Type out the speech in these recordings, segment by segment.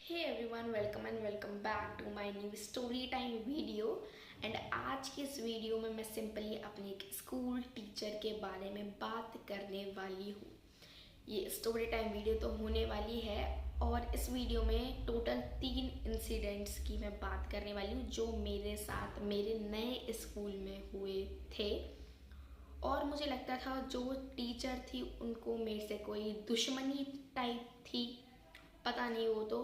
Hey everyone, welcome back to my new story time video. And आज की इस video में मैं सिंपली अपने एक स्कूल टीचर के बारे में बात करने वाली हूँ। ये स्टोरी टाइम वीडियो तो होने वाली है और इस वीडियो में टोटल 3 इंसिडेंट्स की मैं बात करने वाली हूँ जो मेरे साथ मेरे नए स्कूल में हुए थे। और मुझे लगता था जो टीचर थी उनको मेरे से कोई दुश्मनी टाइप थी, पता नहीं। वो तो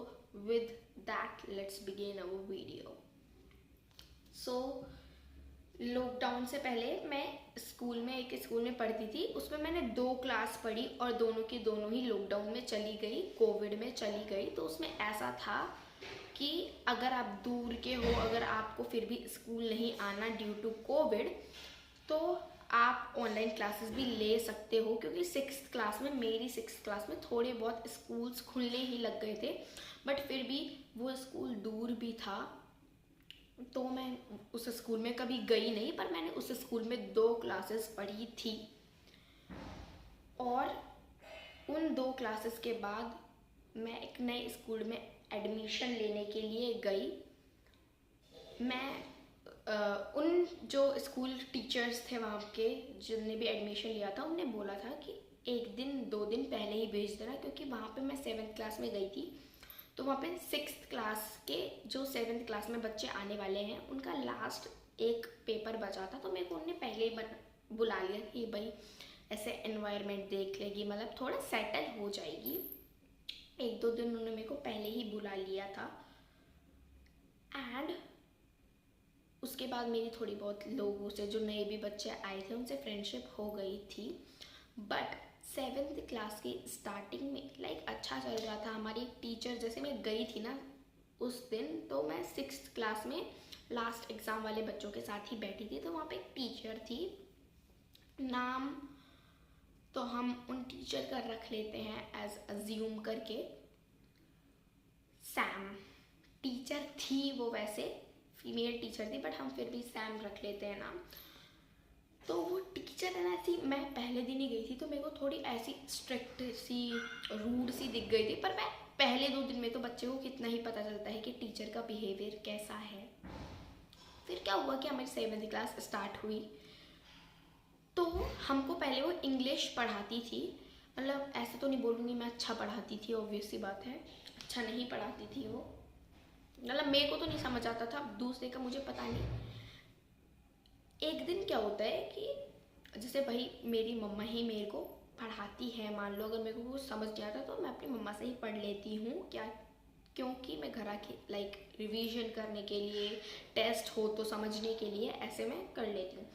with that let's begin our video. So lockdown से पहले मैं एक स्कूल में पढ़ती थी। उसमें मैंने 2 क्लास पढ़ी और दोनों की दोनों ही लॉकडाउन में चली गई, कोविड में चली गई। तो उसमें ऐसा था कि अगर आप दूर के हो, अगर आपको फिर भी स्कूल नहीं आना ड्यू टू कोविड, तो आप ऑनलाइन क्लासेस भी ले सकते हो। क्योंकि मेरी सिक्स क्लास में थोड़े बहुत स्कूल्स खुलने ही लग गए थे, बट फिर भी वो स्कूल दूर भी था, तो मैं उस स्कूल में कभी गई नहीं। पर मैंने उस स्कूल में 2 क्लासेस पढ़ी थी और उन 2 क्लासेस के बाद मैं एक नए स्कूल में एडमिशन लेने के लिए गई। मैं उन जो स्कूल टीचर्स थे वहाँ के, जिनने भी एडमिशन लिया था, उनने बोला था कि 1 दिन 2 दिन पहले ही भेज देना। क्योंकि वहाँ पे मैं 7th क्लास में गई थी, तो वहाँ पे 6th क्लास के जो 7th क्लास में बच्चे आने वाले हैं उनका लास्ट एक पेपर बचा था। तो मेरे को उन्होंने पहले ही बुला लिया कि भाई ऐसे एनवायरनमेंट देख लेगी, मतलब थोड़ा सेटल हो जाएगी। 1-2 दिन उन्होंने मेरे को पहले ही बुला लिया था। एंड उसके बाद मेरी थोड़ी बहुत लोगों से, जो नए भी बच्चे आए थे, उनसे फ्रेंडशिप हो गई थी। बट 7th क्लास की स्टार्टिंग में अच्छा चल रहा था। हमारी एक टीचर, जैसे मैं गई थी ना उस दिन, तो मैं 6th क्लास में लास्ट एग्ज़ाम वाले बच्चों के साथ ही बैठी थी। तो वहाँ पे एक टीचर थी, नाम तो हम उन टीचर का रख लेते हैं एज अज्यूम करके, सैम टीचर थी। वो वैसे फीमेल टीचर थी, बट हम फिर भी सैम रख लेते हैं नाम। तो वो टीचर है ना, ऐसी, मैं पहले दिन ही गई थी तो मेरे को थोड़ी ऐसी स्ट्रिक्ट सी, रूड सी दिख गई थी। पर मैं पहले 2 दिन में तो बच्चे को कितना ही पता चलता है कि टीचर का बिहेवियर कैसा है। फिर क्या हुआ कि हमारी 7th क्लास स्टार्ट हुई, तो हमको पहले वो इंग्लिश पढ़ाती थी। मतलब ऐसे तो नहीं बोलूँगी मैं अच्छा पढ़ाती थी, ऑब्वियस सी बात है, अच्छा नहीं पढ़ाती थी वो। मतलब मेरे को तो नहीं समझ आता था, दूसरे का मुझे पता नहीं। एक दिन क्या होता है कि जैसे भाई मेरी मम्मा ही मेरे को पढ़ाती है, मान लो अगर मेरे को कुछ समझ नहीं आता तो मैं अपनी मम्मा से ही पढ़ लेती हूँ। क्या, क्योंकि मैं घर आके रिवीजन करने के लिए, टेस्ट हो तो समझने के लिए, ऐसे मैं कर लेती हूँ।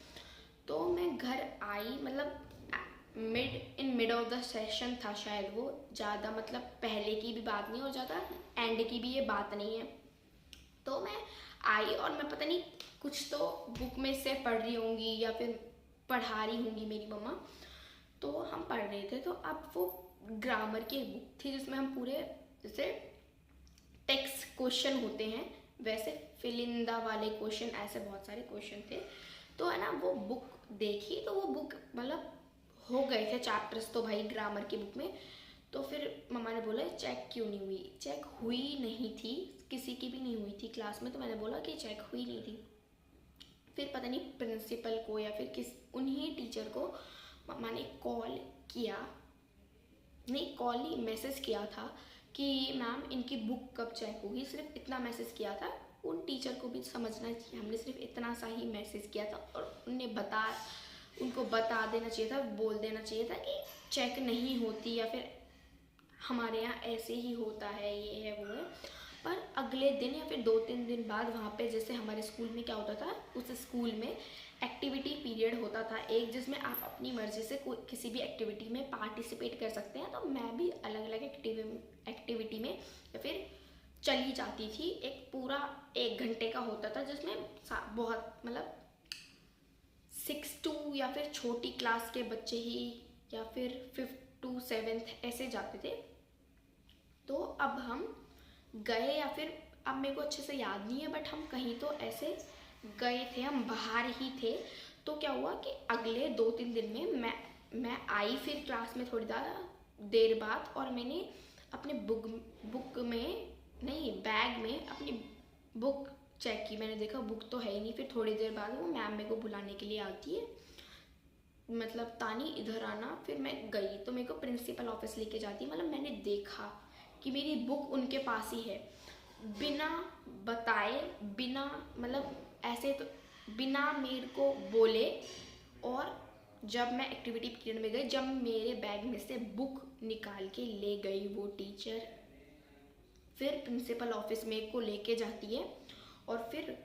तो मैं घर आई, मतलब मिड ऑफ द सेशन था शायद वो, ज़्यादा मतलब पहले की भी बात नहीं और ज़्यादा एंड की भी ये बात नहीं है। तो मैं आई और मैं पता नहीं कुछ तो बुक में से पढ़ रही होंगी या फिर पढ़ा रही होंगी मेरी मम्मा। तो हम पढ़ रहे थे, तो अब वो ग्रामर की बुक थी जिसमें हम पूरे, जैसे टेक्स्ट क्वेश्चन होते हैं वैसे फिल इन द वाले क्वेश्चन, ऐसे बहुत सारे क्वेश्चन थे। तो है ना, वो बुक देखी तो वो बुक मतलब हो गए थे चैप्टर्स तो भाई ग्रामर की बुक में। तो फिर मम्मा ने बोला चेक क्यों नहीं हुई। चेक हुई नहीं थी, किसी की भी नहीं हुई थी क्लास में। तो मैंने बोला कि चेक हुई नहीं थी। फिर पता नहीं प्रिंसिपल को या फिर उन्हीं टीचर को मम्मा ने कॉल किया, नहीं कॉल नहीं, मैसेज किया था कि मैम इनकी बुक कब चेक होगी। सिर्फ इतना मैसेज किया था। उन टीचर को भी समझना चाहिए, हमने सिर्फ इतना सा ही मैसेज किया था और उनको बता देना चाहिए था, बोल देना चाहिए था कि चेक नहीं होती या फिर हमारे यहाँ ऐसे ही होता है, ये है वो है। पर अगले दिन या फिर 2-3 दिन बाद वहाँ पे, जैसे हमारे स्कूल में क्या होता था, उस स्कूल में एक्टिविटी पीरियड होता था एक, जिसमें आप अपनी मर्जी से कोई किसी भी एक्टिविटी में पार्टिसिपेट कर सकते हैं। तो मैं भी अलग अलग एक्टिविटी में या फिर चली जाती थी। एक पूरा 1 घंटे का होता था जिसमें बहुत मतलब 6 to या फिर छोटी क्लास के बच्चे ही, या फिर 5th to 7th ऐसे जाते थे। तो अब हम गए, या फिर अब मेरे को अच्छे से याद नहीं है, बट हम कहीं तो ऐसे गए थे, हम बाहर ही थे। तो क्या हुआ कि अगले 2-3 दिन में मैं आई फिर क्लास में थोड़ी देर बाद, और मैंने अपने बुक में, नहीं बुक चेक की, मैंने देखा बुक तो है ही नहीं। फिर थोड़ी देर बाद वो मैम मेरे को बुलाने के लिए आती है, मतलब तानी इधर आना। फिर मैं गई तो मेरे को प्रिंसिपल ऑफिस लेके जाती है। मतलब मैंने देखा कि मेरी बुक उनके पास ही है, बिना बताए, बिना मतलब ऐसे तो बिना मेरे को बोले। और जब मैं एक्टिविटी पीरियड में गई, जब मेरे बैग में से बुक निकाल के ले गई वो टीचर, फिर प्रिंसिपल ऑफिस में को लेके जाती है और फिर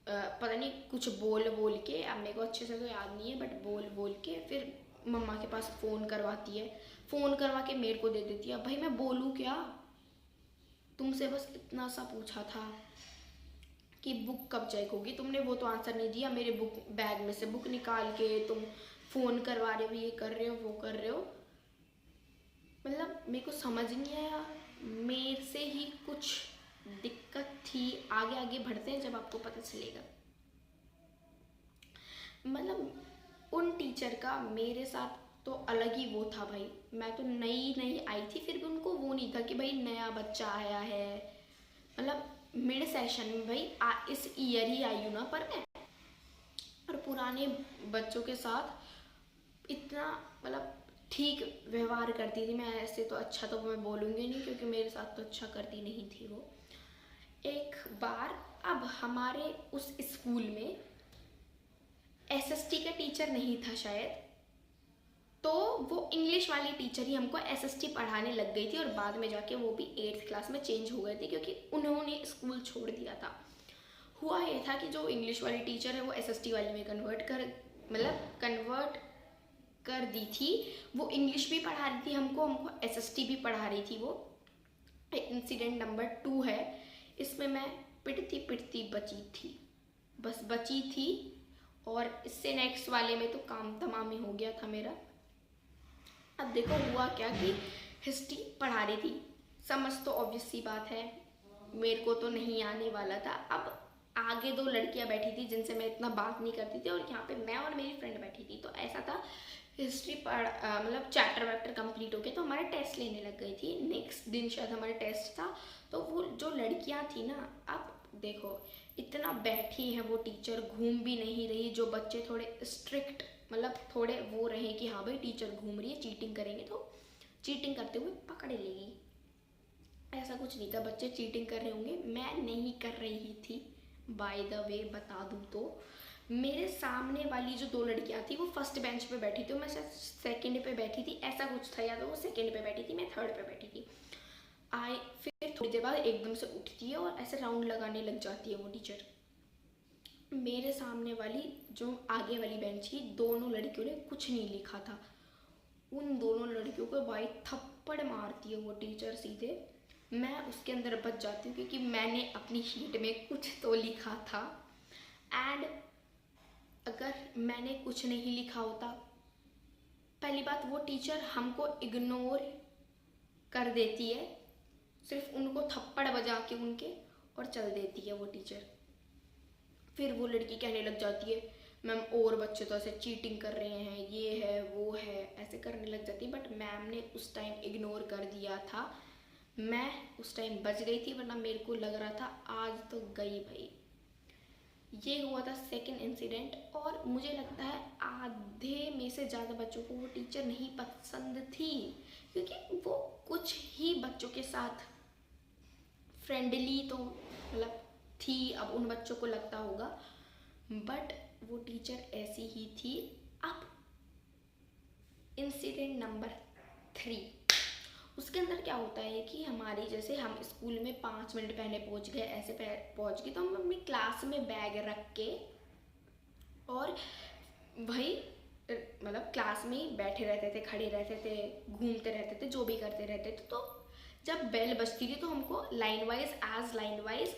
पता नहीं कुछ बोल बोल के, अब मेरे को अच्छे से तो याद नहीं है, बट बोल बोल के फिर मम्मा के पास फ़ोन करवाती है। फ़ोन करवा के मेरे को दे देती है। भाई मैं बोलूँ क्या, तुमसे बस इतना सा पूछा था कि बुक कब चेक होगी, तुमने वो तो आंसर नहीं दिया। मेरे बुक बैग में से बुक निकाल के तुम फ़ोन करवा रहे हो, ये कर रहे हो, वो कर रहे हो। मतलब मेरे को समझ नहीं आया, मेरे से ही कुछ दिक्कत थी। आगे आगे बढ़ते हैं जब आपको पता चलेगा। मतलब उन टीचर का मेरे साथ तो अलग ही वो था भाई। मैं तो नई नई आई थी, फिर भी उनको वो नहीं था कि भाई नया बच्चा आया है। मतलब मिड सेशन में भाई इस ईयर ही आई हूँ ना, पर मैं और पुराने बच्चों के साथ इतना मतलब ठीक व्यवहार करती थी मैं। ऐसे तो अच्छा तो मैं बोलूँगी नहीं, क्योंकि मेरे साथ तो अच्छा करती नहीं थी वो। एक बार अब हमारे उस स्कूल में एसएसटी का टीचर नहीं था शायद, तो वो इंग्लिश वाली टीचर ही हमको एसएसटी पढ़ाने लग गई थी। और बाद में जाके वो भी 8th क्लास में चेंज हो गए थे, क्योंकि उन्होंने स्कूल छोड़ दिया था। हुआ ये था कि जो इंग्लिश वाली टीचर है वो एसएसटी वाली में कन्वर्ट कर दी थी। वो इंग्लिश भी पढ़ा रही थी हमको एसएसटी भी पढ़ा रही थी वो। इंसिडेंट नंबर 2 है, इसमें मैं पिटती पिटती बची थी, बस बची थी। और इससे नेक्स्ट वाले में तो काम तमाम ही हो गया था मेरा। अब देखो हुआ क्या कि हिस्ट्री पढ़ा रही थी, समझ तो ऑब्वियस सी बात है मेरे को तो नहीं आने वाला था। अब आगे 2 लड़कियां बैठी थी जिनसे मैं इतना बात नहीं करती थी, और यहाँ पे मैं और मेरी फ्रेंड बैठी थी। तो ऐसा था हिस्ट्री मतलब चैप्टर वैप्टर कंप्लीट हो गया, तो हमारे टेस्ट लेने लग गई थी। नेक्स्ट दिन शायद हमारा टेस्ट था। तो वो जो लड़कियां थी ना, अब देखो इतना बैठी है वो टीचर, घूम भी नहीं रही। जो बच्चे थोड़े स्ट्रिक्ट मतलब थोड़े वो रहे कि हाँ भाई टीचर घूम रही है, चीटिंग करेंगे तो चीटिंग करते हुए पकड़ लेगी, ऐसा कुछ नहीं था। बच्चे चीटिंग कर रहे होंगे, मैं नहीं कर रही थी। बाय द वे बता दूँ तो मेरे सामने वाली जो 2 लड़कियां थी वो फर्स्ट बेंच पे बैठी थी, मैं शायद सेकंड पे बैठी थी, ऐसा कुछ था। या तो वो सेकंड पे बैठी थी, मैं थर्ड पे बैठी थी। फिर थोड़ी देर बाद एकदम से उठती है और ऐसे राउंड लगाने लग जाती है वो टीचर। मेरे सामने वाली जो आगे वाली बेंच की दोनों लड़कियों ने कुछ नहीं लिखा था, उन दोनों लड़कियों को भाई थप्पड़ मारती है वो टीचर सीधे। मैं उसके अंदर बच जाती हूँ क्योंकि मैंने अपनी शीट में कुछ तो लिखा था। एंड अगर मैंने कुछ नहीं लिखा होता, पहली बात वो टीचर हमको इग्नोर कर देती है, सिर्फ उनको थप्पड़ बजा के उनके और चल देती है वो टीचर। फिर वो लड़की कहने लग जाती है मैम और बच्चे तो ऐसे चीटिंग कर रहे हैं, ये है वो है, ऐसे करने लग जाती है। बट मैम ने उस टाइम इग्नोर कर दिया था, मैं उस टाइम बच गई थी, वरना मेरे को लग रहा था आज तो गई भाई। ये हुआ था सेकंड इंसिडेंट। और मुझे लगता है आधे में से ज़्यादा बच्चों को वो टीचर नहीं पसंद थी, क्योंकि वो कुछ ही बच्चों के साथ फ्रेंडली तो मतलब थी, अब उन बच्चों को लगता होगा, बट वो टीचर ऐसी ही थी। अब इंसिडेंट नंबर 3, उसके अंदर क्या होता है कि हमारी जैसे हम स्कूल में 5 मिनट पहले पहुंच गए, ऐसे पहुंच गए, तो हम अपनी क्लास में बैग रख के और वही मतलब क्लास में ही बैठे रहते थे, खड़े रहते थे, घूमते रहते थे, जो भी करते रहते थे। तो जब बेल बजती थी तो हमको लाइन वाइज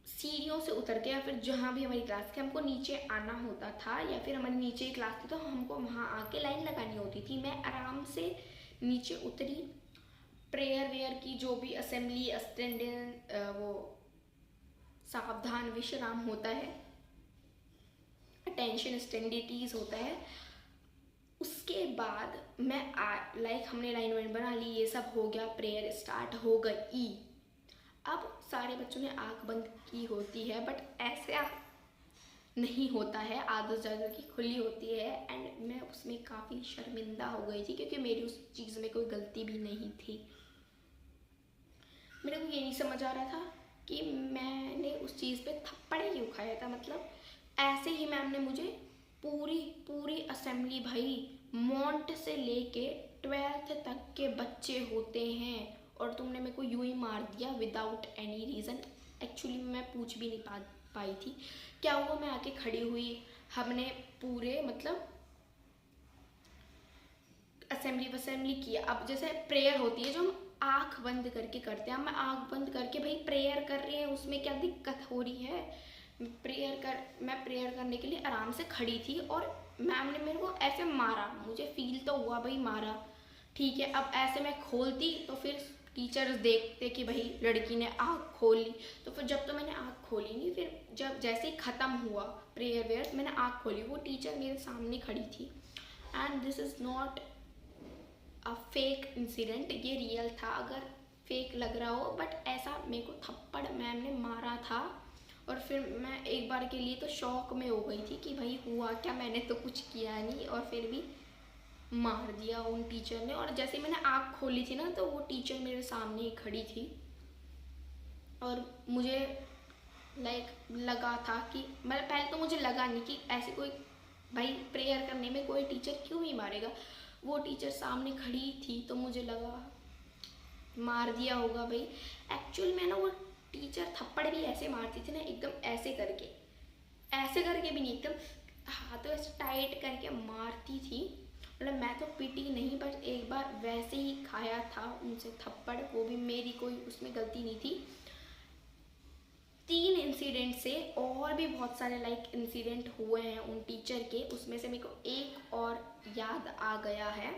सीढ़ियों से उतर के या फिर जहाँ भी हमारी क्लास थी हमको नीचे आना होता था, या फिर हमारी नीचे ही क्लास थी तो हमको वहाँ आके लाइन लगानी होती थी। मैं आराम से नीचे उतरी, प्रेयर वेयर की जो भी असेंबली अटेंडेंस वो सावधान विश्राम होता है, अटेंशन स्टैंडिटीज होता है, उसके बाद मैं हमने लाइन वाइन बना ली, ये सब हो गया, प्रेयर स्टार्ट हो गई। अब सारे बच्चों ने आंख बंद की होती है, बट ऐसा नहीं होता है, आदत जगह की खुली होती है। एंड मैं उसमें काफ़ी शर्मिंदा हो गई थी क्योंकि मेरी उस चीज़ में कोई गलती भी नहीं थी। मेरे को ये नहीं समझ आ रहा था कि मैंने उस चीज़ पे थप्पड़ क्यों खाया था। मतलब ऐसे ही मैम ने मुझे पूरी पूरी असेंबली, भाई मॉन्ट से लेके 12th तक के बच्चे होते हैं और तुमने मेरे को यूं ही मार दिया विदाउट एनी रीज़न। एक्चुअली मैं पूछ भी नहीं पाई थी क्या हुआ। मैं आके खड़ी हुई, हमने पूरे मतलब असेंबली किया। अब जैसे प्रेयर होती है जो हम आँख बंद करके करते हैं, मैं आँख बंद करके भाई प्रेयर कर रही है, उसमें क्या दिक्कत हो रही है। मैं प्रेयर करने के लिए आराम से खड़ी थी और मैम ने मेरे को ऐसे मारा। मुझे फील तो हुआ भाई मारा, ठीक है। अब ऐसे मैं खोलती तो फिर टीचर्स देखते कि भाई लड़की ने आँख खोल ली, तो फिर जब तो मैंने आँख खोली नहीं, फिर जब जैसे ही ख़त्म हुआ प्रेयर वेयर मैंने आँख खोली, वो टीचर मेरे सामने खड़ी थी। And this is not a fake incident, ये रियल था। अगर फेक लग रहा हो, बट ऐसा मेरे को थप्पड़ मैम ने मारा था। और फिर मैं एक बार के लिए तो शॉक में हो गई थी कि भाई हुआ क्या, मैंने तो कुछ किया नहीं और फिर भी मार दिया उन टीचर ने। और जैसे मैंने आँख खोली थी ना, तो वो टीचर मेरे सामने ही खड़ी थी और मुझे लगा था कि मतलब पहले तो मुझे लगा नहीं कि ऐसे कोई भाई प्रेयर करने में कोई टीचर क्यों ही मारेगा। वो टीचर सामने खड़ी थी तो मुझे लगा मार दिया होगा भाई। एक्चुअल में ना वो टीचर थप्पड़ भी ऐसे मारती थी ना, एकदम ऐसे करके भी नहीं, एकदम हाथों ऐसे टाइट करके मारती थी। मतलब मैं तो पिटी नहीं, बट एक बार वैसे ही खाया था उनसे थप्पड़, वो भी मेरी कोई उसमें गलती नहीं थी। 3 इंसिडेंट से और भी बहुत सारे इंसिडेंट हुए हैं उन टीचर के, उसमें से मेरे को एक और याद आ गया है।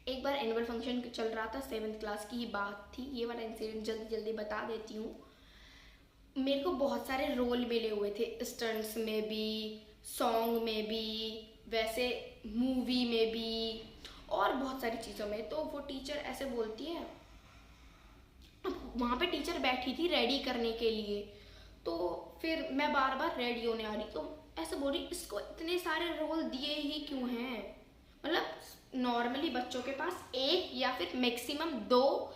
एक बार एनुअल फंक्शन चल रहा था, 7th क्लास की ही बात थी। ये वाला इंसिडेंट जल्दी जल्दी बता देती हूँ। मेरे को बहुत सारे रोल मिले हुए थे, स्टंट्स में भी, सॉन्ग में भी, वैसे मूवी में भी और बहुत सारी चीज़ों में। तो वो टीचर ऐसे बोलती है, वहाँ पे टीचर बैठी थी रेडी करने के लिए, तो फिर मैं बार बार रेडी होने आ रही, तो ऐसे बोल रही इसको इतने सारे रोल दिए ही क्यों हैं। मतलब नॉर्मली बच्चों के पास 1 या फिर मैक्सिमम 2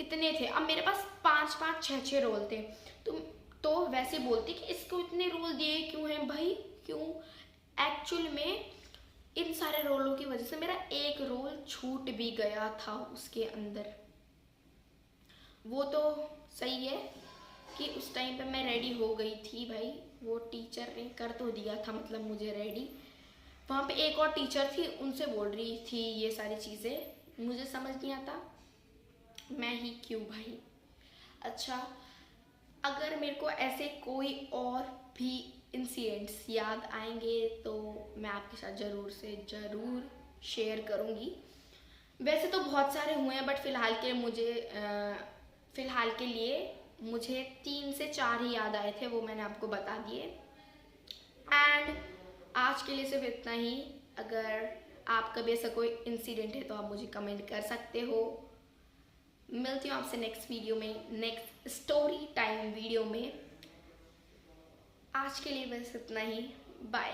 इतने थे, अब मेरे पास 5-5 6-6 रोल थे। तो वैसे बोलती कि इसको इतने रोल दिए क्यों हैं भाई, क्यों। एक्चुअल में इन सारे रोलों की वजह से मेरा एक रोल छूट भी गया था उसके अंदर। वो तो सही है कि उस टाइम पे मैं रेडी हो गई थी भाई, वो टीचर ने कर तो दिया था मतलब मुझे रेडी। वहाँ पे एक और टीचर थी, उनसे बोल रही थी ये सारी चीज़ें, मुझे समझ नहीं आता मैं ही क्यों भाई। अच्छा, अगर मेरे को ऐसे कोई और भी इंसिडेंट्स याद आएंगे तो मैं आपके साथ ज़रूर से ज़रूर शेयर करूँगी। वैसे तो बहुत सारे हुए हैं, बट फ़िलहाल के लिए मुझे 3 से 4 ही याद आए थे, वो मैंने आपको बता दिए। एंड आज के लिए सिर्फ इतना ही। अगर आपका भी ऐसा कोई इंसिडेंट है तो आप मुझे कमेंट कर सकते हो। मिलती हूँ आपसे नेक्स्ट वीडियो में, नेक्स्ट स्टोरी टाइम वीडियो में। आज के लिए बस इतना ही, बाय।